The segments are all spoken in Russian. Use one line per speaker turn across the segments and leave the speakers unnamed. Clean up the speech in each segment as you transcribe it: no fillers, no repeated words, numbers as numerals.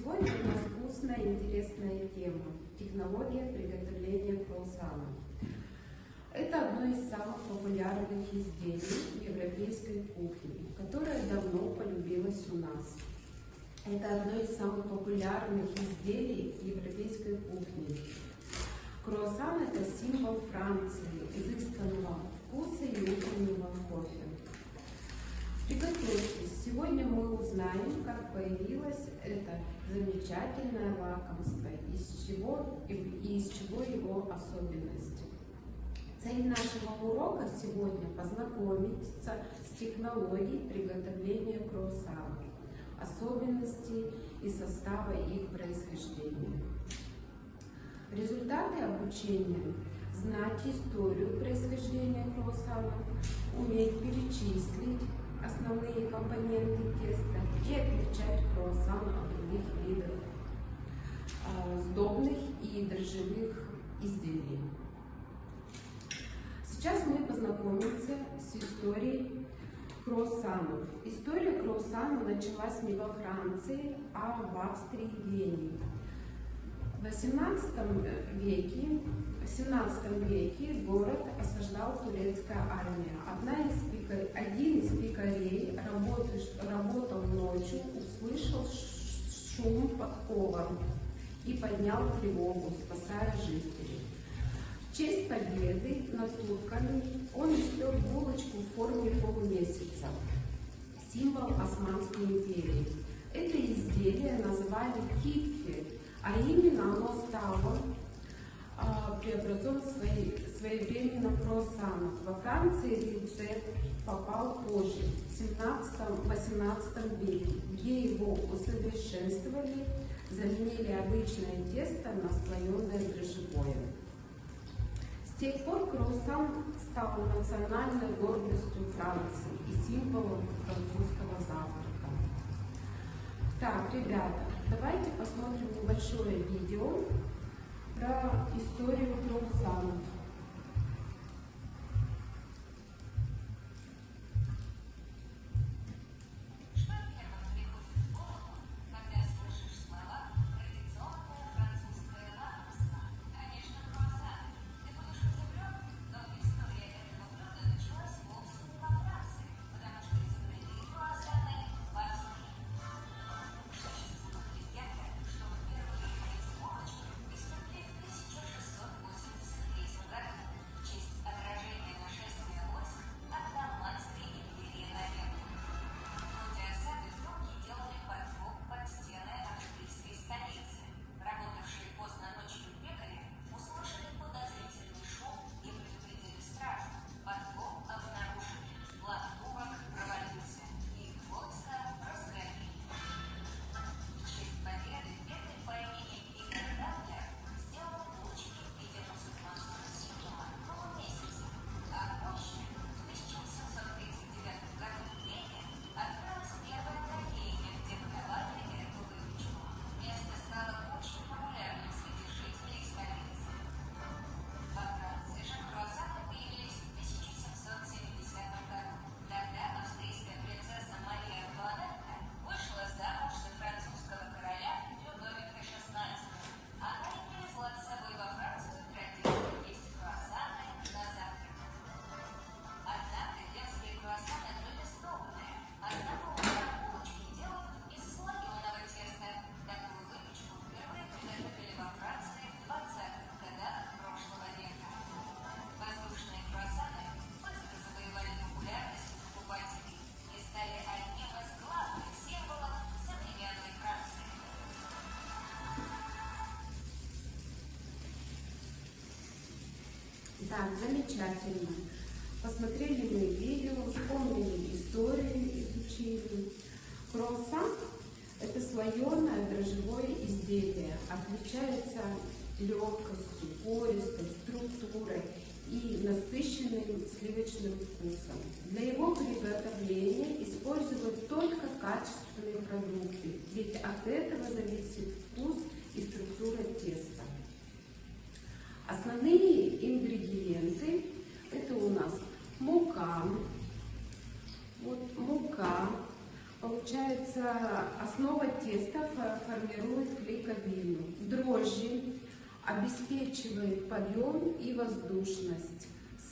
Сегодня у нас вкусная и интересная тема – технология приготовления круассана. Это одно из самых популярных изделий европейской кухни, которое давно полюбилось у нас. Это одно из самых популярных изделий европейской кухни. Круассан – это символ Франции, изысканного вкуса и утреннего кофе. Приготовьтесь! Сегодня мы узнаем, как появилось это замечательное лакомство, из чего его особенность. Цель нашего урока сегодня познакомиться с технологией приготовления круассанов, особенности и состава их происхождения. Результаты обучения – знать историю происхождения круассанов, уметь перечислить основные компоненты теста и отличать круассан от других видов сдобных и дрожжевых изделий. Сейчас мы познакомимся с историей круассанов. История круассана началась не во Франции, а в Австрии и Вене. В XVII веке город осаждала турецкая армия. Один из пекарей работал ночью, услышал шум подковы и поднял тревогу, спасая жителей. В честь победы над турками он испек булочку в форме полумесяца, символ Османской империи. Это изделие назвали киффи, а именно оно стало преобразован своевременно в круассанах. Во Франции рецепт попал позже, в 17-18 веке, где его усовершенствовали, заменили обычное тесто на слоеное дрожжевое. С тех пор круассан стал национальной гордостью Франции и символом французского завтрака. Так, ребята, давайте посмотрим небольшое видео про историю круассанов. Так, замечательно. Посмотрели мы видео, вспомнили историю, изучили. Круассан – это слоеное дрожжевое изделие, отличается легкостью, пористой, структурой и насыщенным сливочным вкусом. Для его приготовления используют только качественные продукты, ведь от этого зависит вкус и структура теста. Основные ингредиенты – это у нас мука. Вот мука, получается основа теста формирует клейковину. Дрожжи обеспечивает подъем и воздушность.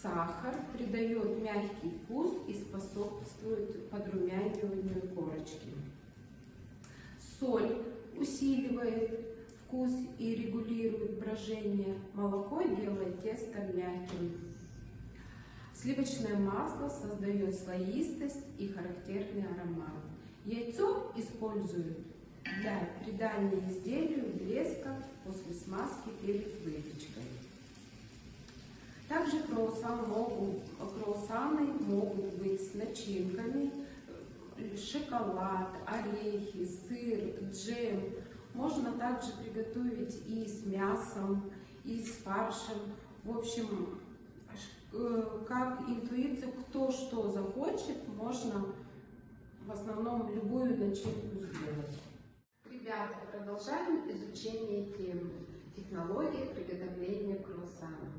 Сахар придает мягкий вкус и способствует подрумяниванию корочки. Соль усиливает вкус и регулирует брожение. Молоко делает тесто мягким. Сливочное масло создает слоистость и характерный аромат. Яйцо используют для придания изделию блеска после смазки перед выпечкой. Также круассаны могут быть с начинками: шоколад, орехи, сыр, джем. Можно также приготовить и с мясом, и с фаршем. В общем, как интуиция, кто что захочет, можно в основном любую начинку сделать. Ребята, продолжаем изучение темы технологии приготовления круассанов.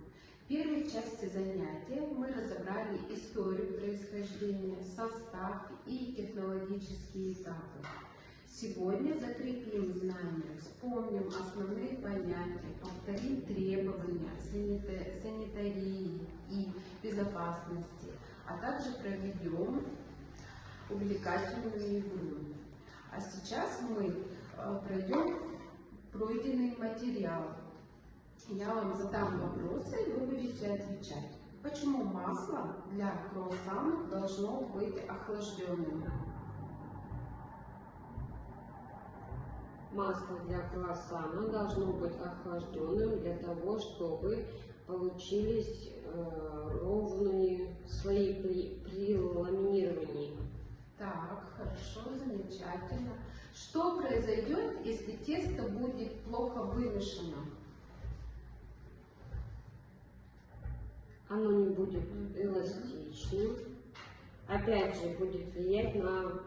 В первой части занятия мы разобрали историю происхождения, состав и технологические этапы. Сегодня закрепим знания, вспомним основные понятия, повторим требования санитарии и безопасности, а также проведем увлекательную игру. А сейчас мы пройдем пройденный материал. Я вам задам вопросы, и вы будете отвечать. Почему масло для круассанов должно быть охлажденным?
Масло для круассана должно быть охлажденным для того, чтобы получились ровные слои при ламинировании.
Так, хорошо, замечательно. Что произойдет, если тесто будет плохо вымешано?
Оно не будет эластичным. Опять же, будет влиять на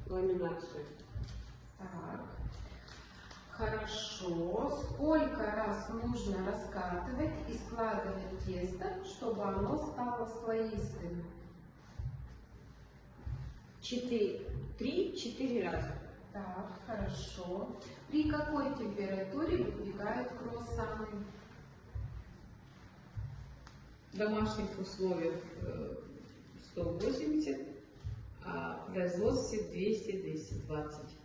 ламинацию.
Так, хорошо. Сколько раз нужно раскатывать и складывать тесто, чтобы оно стало слоистым?
3-4 раза.
Так, хорошо. При какой температуре выпекают круассаны?
В домашних условиях 180, а в производстве 200-220.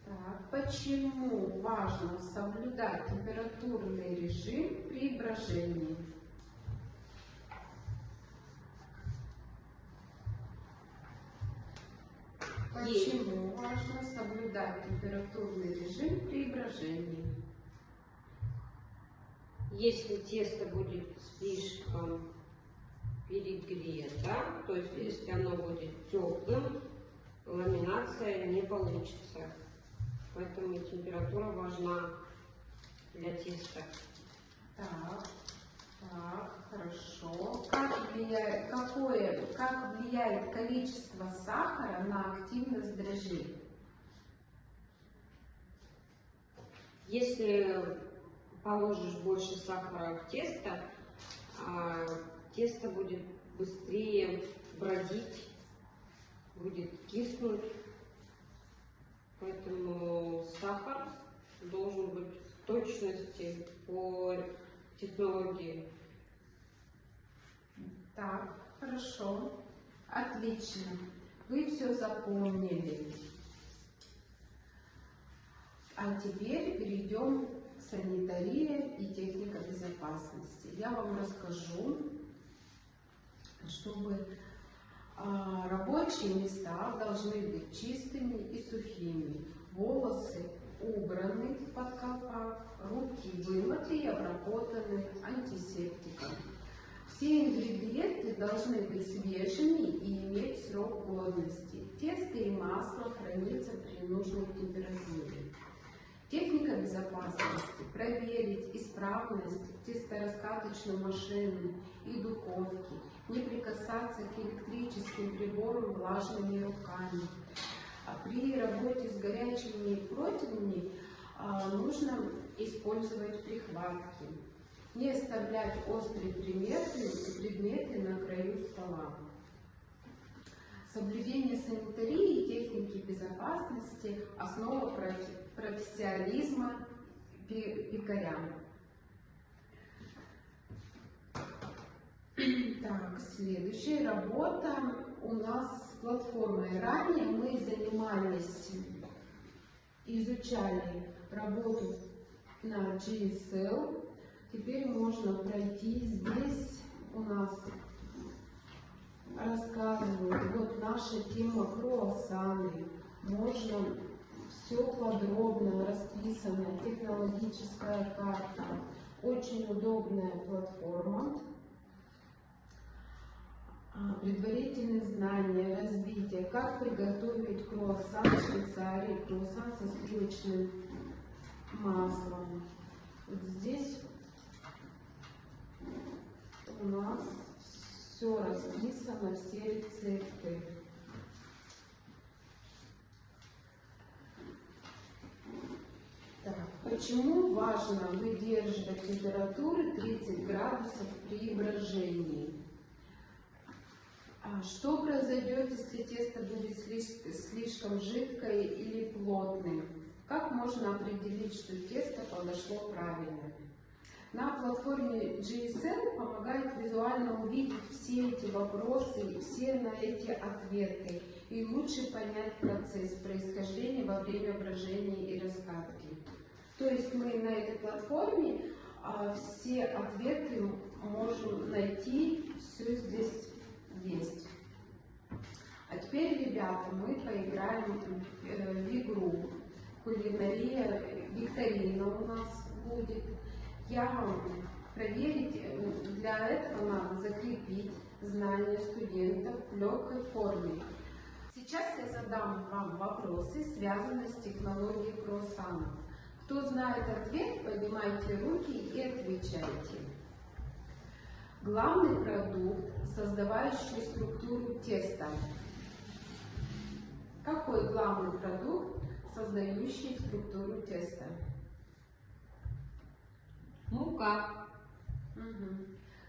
Так, почему важно соблюдать температурный режим при брожении? Почему важно соблюдать температурный режим при брожении?
Если тесто будет слишком перегрето, то есть если оно будет теплым, ламинация не получится. Поэтому температура важна для теста.
Так, хорошо. Как влияет количество сахара на активность дрожжей?
Если положишь больше сахара в тесто, тесто будет быстрее бродить, будет киснуть. Поэтому сахар должен быть в точности по технологии.
Так, хорошо. Отлично. Вы все запомнили. А теперь перейдем к санитарии и технике безопасности. Я вам расскажу, чтобы рабочие места должны быть чистыми и сухими. Волосы убраны под колпак, руки вымыты и обработаны антисептиком. Все ингредиенты должны быть свежими и иметь срок годности. Тесто и масло хранятся при нужной температуре. Техника безопасности: проверить исправность тестораскаточной машины и духовки, не прикасаться к электрическим приборам влажными руками. При работе с горячими противнями нужно использовать прихватки. Не оставлять острые предметы на краю стола. Соблюдение санитарии и техники безопасности – основа профессионализма пекаря. Так, следующая работа у нас с платформой. Ранее мы занимались, изучали работу на GSL. Теперь можно пройти. Здесь у нас рассказывают, вот наша тема круассаны. Можно все подробно расписано, технологическая карта. Очень удобная платформа. Предварительные знания, развитие, как приготовить круассан в Швейцарии, круассан со сливочным маслом. Вот здесь у нас все расписано, все рецепты. Так, почему важно выдерживать температуру 30 градусов при брожении? Что произойдет, если тесто будет слишком жидкое или плотным? Как можно определить, что тесто подошло правильно? На платформе GSL помогает визуально увидеть все эти вопросы и все на эти ответы и лучше понять процесс происхождения во время брожения и раскатки. То есть мы на этой платформе все ответы можем найти, все здесь есть. А теперь, ребята, мы поиграем в игру. Кулинария, викторина у нас будет. Я вам проверить, для этого надо закрепить знания студентов в легкой форме. Сейчас я задам вам вопросы, связанные с технологией круассанов. Кто знает ответ, поднимайте руки и отвечайте. Главный продукт, создавающий структуру теста. Какой главный продукт, создающий структуру теста?
Мука.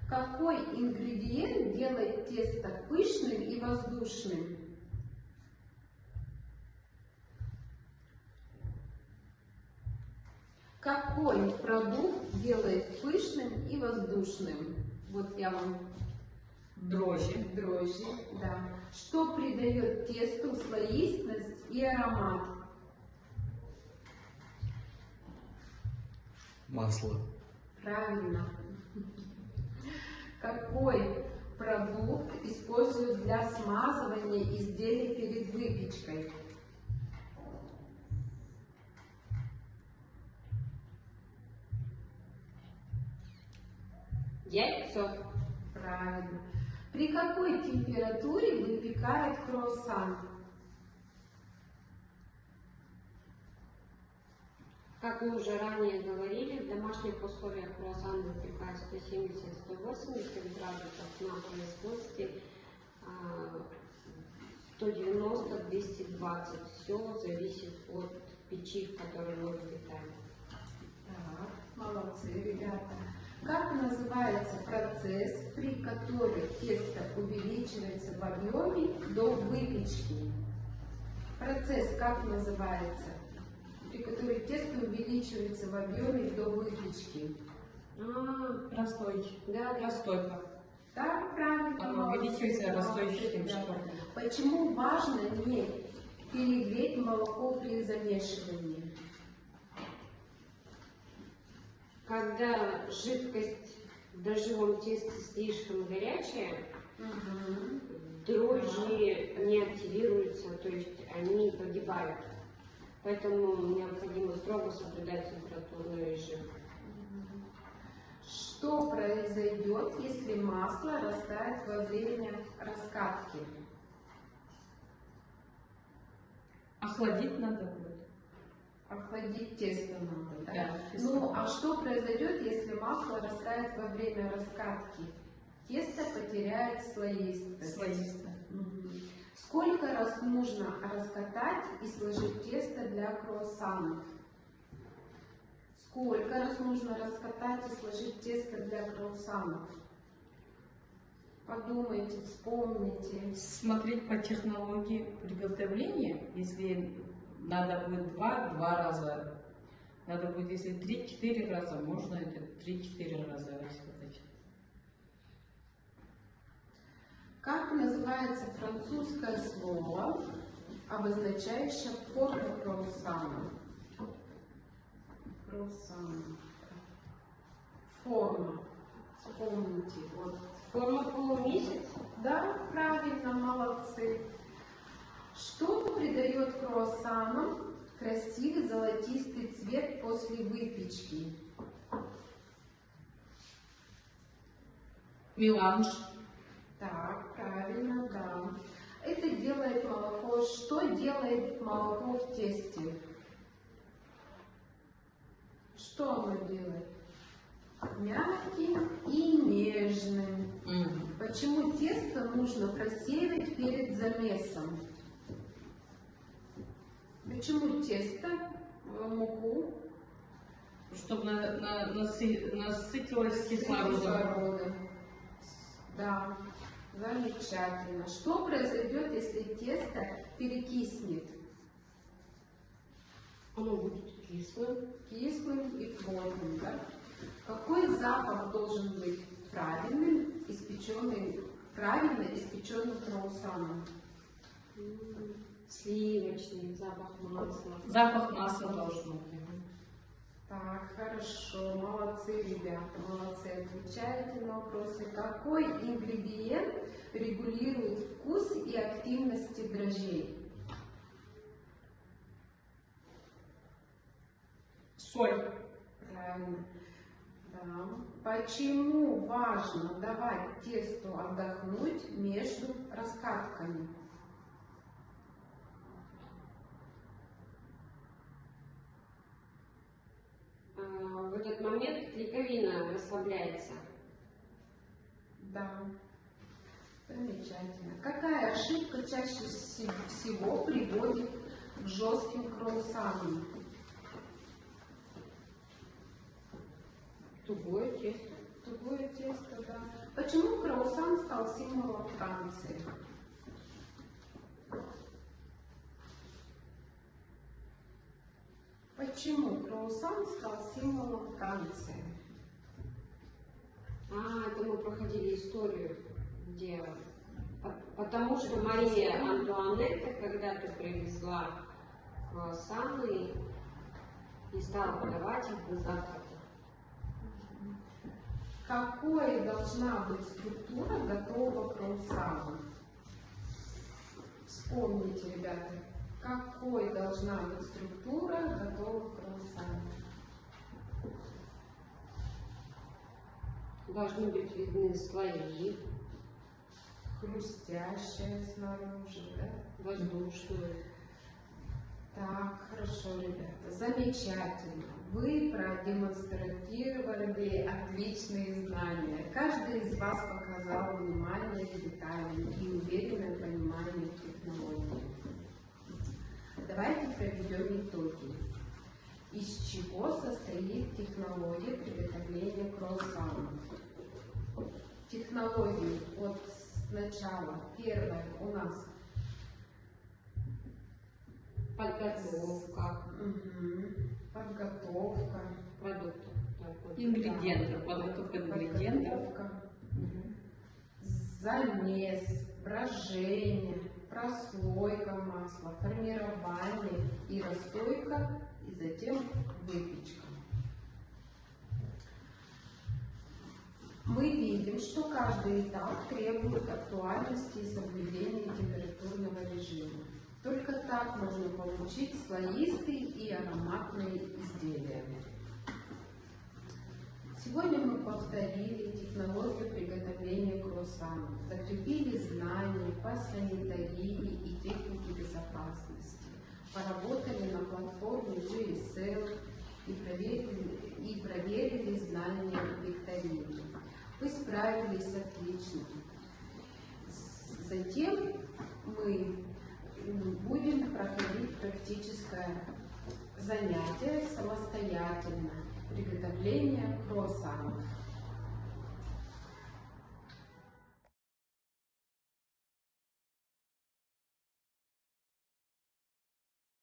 Какой ингредиент делает тесто пышным и воздушным? Какой продукт делает пышным и воздушным? Вот я вам...
Дрожжи.
Дрожжи, да. Что придает тесту слоистость и аромат?
Масло.
Правильно. Какой продукт используют для смазывания изделий перед выпечкой?
Яйцо.
Правильно. При какой температуре выпекают круассан?
Как мы уже ранее говорили, в домашних условиях круассан выпекают 170-180 градусов, на производстве 190-220. Все зависит от печи, в которой мы выпекаем.
Так, молодцы, ребята. Как называется процесс, при котором тесто увеличивается в объеме до выпечки? Процесс как называется, при котором тесто увеличивается в объеме до выпечки?
Расстойчик.
Да,
Расстойка.
Так, правильно.
Оно увеличивается
Молодцы,
расстойчивым
ребята.
шкварком.
Почему важно не перегреть молоко при замешивании?
Когда жидкость в дрожжевом тесте слишком горячая, дрожжи не активируются, то есть они погибают. Поэтому необходимо строго соблюдать температурный режим.
Что произойдет, если масло растает во время раскатки?
Охладить надо будет.
Охладить тесто надо, да?
Да,
Ну, а что произойдет, если масло растает во время раскатки? Тесто потеряет слоистость.
Слоисто.
Сколько раз нужно раскатать и сложить тесто для круассанов? Сколько раз нужно раскатать и сложить тесто для круассанов? Подумайте, вспомните.
Смотреть по технологии приготовления, если надо будет два раза, надо будет, если 3-4 раза, можно это 3-4 раза рассказать.
Как называется французское слово, обозначающее форму круассана? Круассан. Форма. Вспомните. Вот.
Форма полумесяц?
Да, правильно, молодцы. Что придает круассанам красивый золотистый цвет после выпечки?
Меланж.
Так, правильно, да. Это делает молоко. Что делает молоко в тесте? Что оно делает? Мягким и нежным. Почему тесто нужно просеивать перед замесом? Почему тесто, муку?
Чтобы насытилось кислородом.
Кислородом. Да, замечательно. Что произойдет, если тесто перекиснет?
Оно будет кислым.
Кислым и плотным, да? Какой запах должен быть правильно испеченным круассаном?
Сливочный, запах масла.
Запах масла должен быть.
Так, хорошо, молодцы, ребята, молодцы, отвечаете на вопросы. Какой ингредиент регулирует вкус и активность дрожжей?
Соль.
Правильно. Да. Почему важно давать тесту отдохнуть между раскатками?
В этот момент клейковина расслабляется.
Да. Замечательно. Какая ошибка чаще всего приводит к жестким круассанам?
Тугое тесто.
Тугое тесто, да. Почему круассан стал символом Франции? Почему круассан стал символом Франции?
Это мы проходили историю, где... Потому что Мария Антуанетта когда-то привезла круассаны и стала подавать их на завтрак.
Какой должна быть структура готового круассана? Вспомните, ребята, какой должна быть структура готового круассана?
Должны быть видны слои,
Хрустящая снаружи, да?
воздушные.
Так, хорошо, ребята, замечательно. Вы продемонстрировали отличные знания. Каждый из вас показал внимание к деталям и уверенное понимание технологий. Давайте проведем итоги. Из чего состоит технология приготовления круассанов? Технологии от сначала. Первое у нас
Подготовка
подготовка.
продуктов.
Ингредиенты. Подготовка ингредиентов.
Подготовка. Замес, брожение, прослойка масла, формирование и расстойка, и затем выпечка. Мы видим, что каждый этап требует актуальности и соблюдения температурного режима. Только так можно получить слоистые и ароматные изделия. Сегодня мы повторили технологию приготовления круассанов, закрепили знания по санитарии и технике безопасности, поработали на платформе GSL и проверили знания викторины. Вы справились отлично. Затем мы будем проходить практическое занятие самостоятельно, приготовление круассанов.